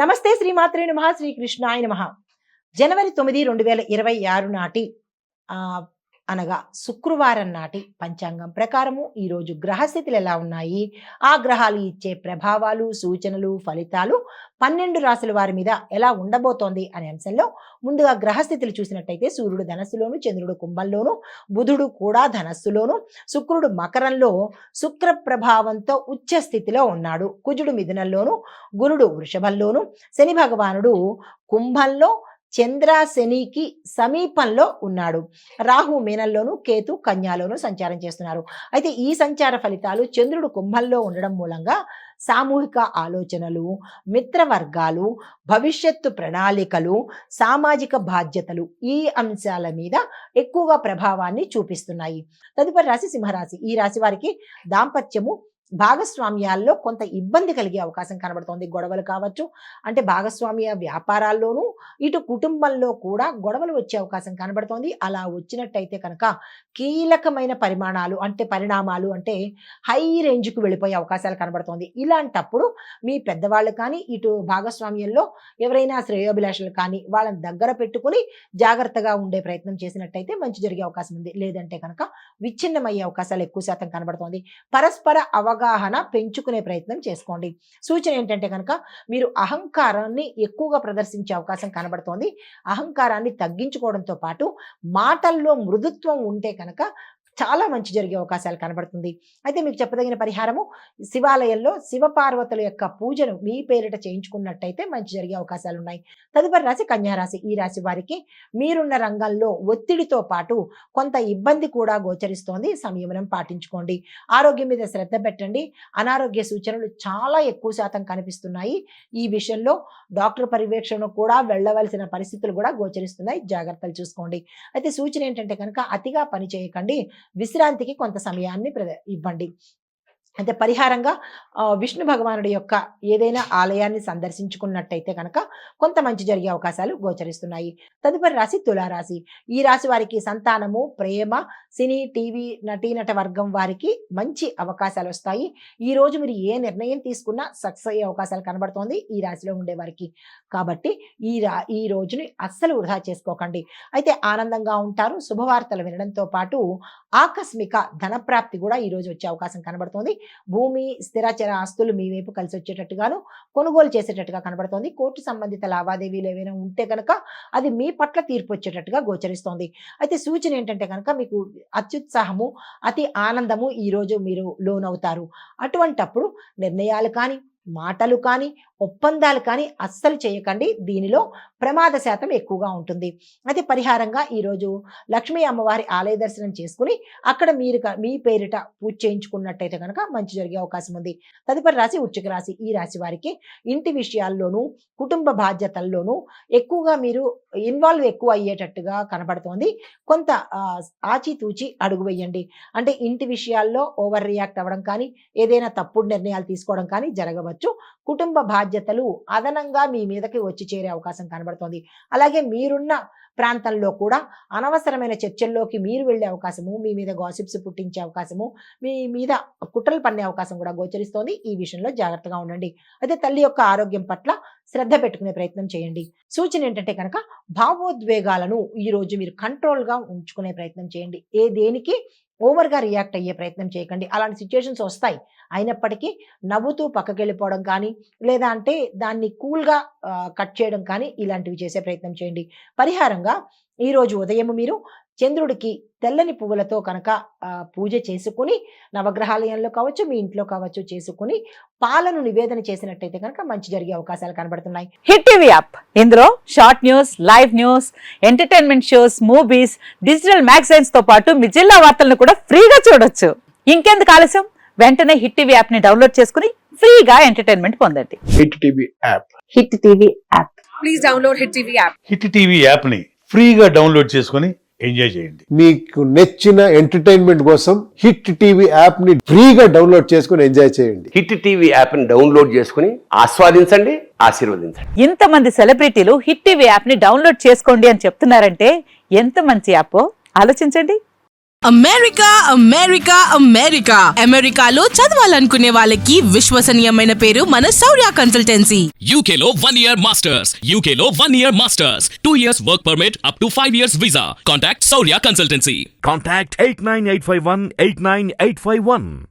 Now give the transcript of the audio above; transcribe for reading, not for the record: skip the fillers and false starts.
నమస్తే శ్రీమాత్రే నమః శ్రీకృష్ణాయ నమః. జనవరి 9, 2026 నాటి అనగా శుక్రవారం నాటి పంచాంగం ప్రకారము ఈరోజు గ్రహస్థితులు ఎలా ఉన్నాయి, ఆ గ్రహాలు ఇచ్చే ప్రభావాలు, సూచనలు, ఫలితాలు 12 రాశుల వారి మీద ఎలా ఉండబోతోంది అనే అంశంలో ముందుగా గ్రహస్థితులు చూసినట్టయితే సూర్యుడు ధనస్సులోను, చంద్రుడు కుంభంలోను, బుధుడు కూడా ధనస్సులోను, శుక్రుడు మకరంలో శుక్ర ప్రభావంతో ఉచ్చ స్థితిలో ఉన్నాడు. కుజుడు మిథునంలోను, గురుడు వృషభంలోను, శని భగవానుడు కుంభంలో చంద్ర శనికి సమీపంలో ఉన్నాడు. రాహు మీనంలోను, కేతు కన్యాలోను సంచారం చేస్తున్నారు. అయితే ఈ సంచార ఫలితాలు చంద్రుడు కుంభంలో ఉండడం మూలంగా సామూహిక ఆలోచనలు, మిత్రవర్గాలు, భవిష్యత్తు ప్రణాళికలు, సామాజిక బాధ్యతలు ఈ అంశాల మీద ఎక్కువగా ప్రభావాన్ని చూపిస్తున్నాయి. తదుపరి రాశి సింహరాశి. ఈ రాశి వారికి దాంపత్యము, భాగస్వామ్యాల్లో కొంత ఇబ్బంది కలిగే అవకాశం కనబడుతోంది. గొడవలు కావచ్చు, అంటే భాగస్వామ్య వ్యాపారాల్లోనూ ఇటు కుటుంబంలో కూడా గొడవలు వచ్చే అవకాశం కనబడుతోంది. అలా వచ్చినట్టయితే కనుక కీలకమైన పరిణామాలు అంటే హై రేంజ్కు వెళ్ళిపోయే అవకాశాలు కనబడుతోంది. ఇలాంటప్పుడు మీ పెద్దవాళ్ళు కానీ, ఇటు భాగస్వామ్యంలో ఎవరైనా శ్రేయోభిలాషులు కానీ వాళ్ళని దగ్గర పెట్టుకుని జాగ్రత్తగా ఉండే ప్రయత్నం చేసినట్టయితే మంచి జరిగే అవకాశం ఉంది. లేదంటే కనుక విచ్ఛిన్నమయ్యే అవకాశాలు ఎక్కువ శాతం కనబడుతోంది. పరస్పర అవగాహన పెంచుకునే ప్రయత్నం చేసుకోండి. సూచన ఏంటంటే కనుక మీరు అహంకారాన్ని ఎక్కువగా ప్రదర్శించే అవకాశం కనబడుతోంది. అహంకారాన్ని తగ్గించుకోవడంతో పాటు మాటల్లో మృదుత్వం ఉంటే కనుక చాలా మంచి జరిగే అవకాశాలు కనబడుతుంది. అయితే మీకు చెప్పదగిన పరిహారము, శివాలయంలో శివపార్వతుల యొక్క పూజను మీ పేరిట చేయించుకున్నట్టయితే మంచి జరిగే అవకాశాలు ఉన్నాయి. తదుపరి రాశి కన్యారాశి. ఈ రాశి వారికి మీరున్న రంగంలో ఒత్తిడితో పాటు కొంత ఇబ్బంది కూడా గోచరిస్తోంది. సంయమనం పాటించుకోండి. ఆరోగ్యం మీద శ్రద్ధ పెట్టండి. అనారోగ్య సూచనలు చాలా ఎక్కువ శాతం కనిపిస్తున్నాయి. ఈ విషయంలో డాక్టర్ పర్యవేక్షణ కూడా వెళ్ళవలసిన పరిస్థితులు కూడా గోచరిస్తున్నాయి. జాగ్రత్తలు చూసుకోండి. అయితే సూచన ఏంటంటే కనుక అతిగా పని చేయకండి. విశ్రాంతికి కొంత సమయాన్ని ఇవ్వండి. అయితే పరిహారంగా విష్ణు భగవానుడి యొక్క ఏదైనా ఆలయాన్ని సందర్శించుకున్నట్టయితే కనుక కొంత మంచి జరిగే అవకాశాలు గోచరిస్తున్నాయి. తదుపరి రాశి తులారాశి. ఈ రాశి వారికి సంతానము, ప్రేమ, సినీ, టీవీ నటీనట వర్గం వారికి మంచి అవకాశాలు వస్తాయి. ఈ రోజు మీరు ఏ నిర్ణయం తీసుకున్నా సక్సెస్ అయ్యే అవకాశాలు కనబడుతోంది ఈ రాశిలో ఉండే వారికి. కాబట్టి ఈ రోజుని అస్సలు వృధా చేసుకోకండి. అయితే ఆనందంగా ఉంటారు. శుభవార్తలు వినడంతో పాటు ఆకస్మిక ధనప్రాప్తి కూడా ఈ రోజు వచ్చే అవకాశం కనబడుతోంది. భూమి, స్థిరచర ఆస్తులు మీ వైపు కలిసి వచ్చేటట్టుగాను కొనుగోలు చేసేటట్టుగా కనబడుతోంది. కోర్టు సంబంధిత లావాదేవీలు ఏవైనా ఉంటే కనుక అది మీ పట్ల తీర్పు వచ్చేటట్టుగా గోచరిస్తోంది. అయితే సూచన ఏంటంటే కనుక మీకు అత్యుత్సాహము, అతి ఆనందము ఈ రోజు మీరు లోనవుతారు. అటువంటప్పుడు నిర్ణయాలు కానీ, మాటలు కానీ, ఒప్పందాలు కానీ అస్సలు చేయకండి. దీనిలో ప్రమాద శాతం ఎక్కువగా ఉంటుంది. అయితే పరిహారంగా ఈరోజు లక్ష్మీ అమ్మవారి ఆలయ దర్శనం చేసుకుని అక్కడ మీ పేరిట పూజ చేయించుకున్నట్టయితే కనుక మంచి జరిగే అవకాశం ఉంది. తదుపరి రాశి వృశ్చిక రాశి. ఈ రాశి వారికి ఇంటి విషయాల్లోనూ, కుటుంబ బాధ్యతల్లోనూ ఎక్కువగా మీరు ఇన్వాల్వ్ ఎక్కువ అయ్యేటట్టుగా కనబడుతోంది. కొంత ఆచితూచి అడుగు వేయండి. అంటే ఇంటి విషయాల్లో ఓవర్ రియాక్ట్ అవ్వడం కానీ, ఏదైనా తప్పుడు నిర్ణయాలు తీసుకోవడం కానీ జరగవచ్చు. కుటుంబ బాధ్యతలు అదనంగా మీ మీదకి వచ్చి చేరే అవకాశం కనబడుతోంది. అలాగే మీరున్న ప్రాంతంలో కూడా అనవసరమైన చర్చల్లోకి మీరు వెళ్ళే అవకాశము, మీ మీద గాసిప్స్ పుట్టించే అవకాశము, మీ మీద కుట్రలు పన్నే అవకాశం కూడా గోచరిస్తోంది. ఈ విషయంలో జాగ్రత్తగా ఉండండి. అయితే తల్లి యొక్క ఆరోగ్యం పట్ల శ్రద్ధ పెట్టుకునే ప్రయత్నం చేయండి. సూచన ఏంటంటే కనుక భావోద్వేగాలను ఈ రోజు మీరు కంట్రోల్గా ఉంచుకునే ప్రయత్నం చేయండి. దేనికి ఓవర్గా రియాక్ట్ అయ్యే ప్రయత్నం చేయకండి. అలాంటి సిచ్యువేషన్స్ వస్తాయి. అయినప్పటికీ నవ్వుతూ పక్కకి వెళ్ళిపోవడం కానీ, లేదా అంటే దాన్ని కూల్గా కట్ చేయడం కానీ ఇలాంటివి చేసే ప్రయత్నం చేయండి. పరిహారంగా ఈరోజు ఉదయం మీరు చంద్రుడికి తెల్లని పువ్వులతో కనుక పూజ చేసుకుని, నవగ్రహాలయంలో కావచ్చు, మీ ఇంట్లో కావచ్చు చేసుకుని పాలను నివేదన చేసినట్టయితే కనుక మంచి జరిగే అవకాశాలు కనబడుతున్నాయి. హిట్ టీవీ యాప్, ఇందులో short news, live news, entertainment shows, movies, digital magazines తో పాటు మీ జిల్లా వార్తలను కూడా ఫ్రీగా చూడొచ్చు. ఇంకెందుకు ఆలస్యం, వెంటనే హిట్ టీవీ యాప్ ని డౌన్లోడ్ చేసుకుని ఫ్రీగా ఎంటర్టైన్మెంట్ పొందండి. Hit TV app. Hit TV app. Please download hit TV app. Hit TV app ని ఫ్రీగా డౌన్లోడ్ చేసుకుని ఎంజాయ్ చేయండి. మీకు నచ్చిన ఎంటర్టైన్మెంట్ కోసం హిట్ టీవీ యాప్ ని ఫ్రీగా డౌన్లోడ్ చేసుకుని ఎంజాయ్ చేయండి. హిట్ టీవీ యాప్ ని డౌన్లోడ్ చేసుకుని ఆస్వాదించండి, ఆశీర్వదించండి. ఇంతమంది సెలబ్రిటీలు హిట్ టీవీ యాప్ ని డౌన్లోడ్ చేసుకోండి అని చెప్తున్నారంటే ఎంత మంచి యాప్ ఆలోచించండి. అమెరికా అమెరికా అమెరికా అమెరికాలో చదవాలనుకునే వాళ్ళకి విశ్వసనీయమైన పేరు మన శౌర్య consultancy. UK Law 1 Year Masters. UK Law 1 Year Masters. 2 years work permit up to 5 years visa. Contact Saurya Consultancy. Contact 89851 89851.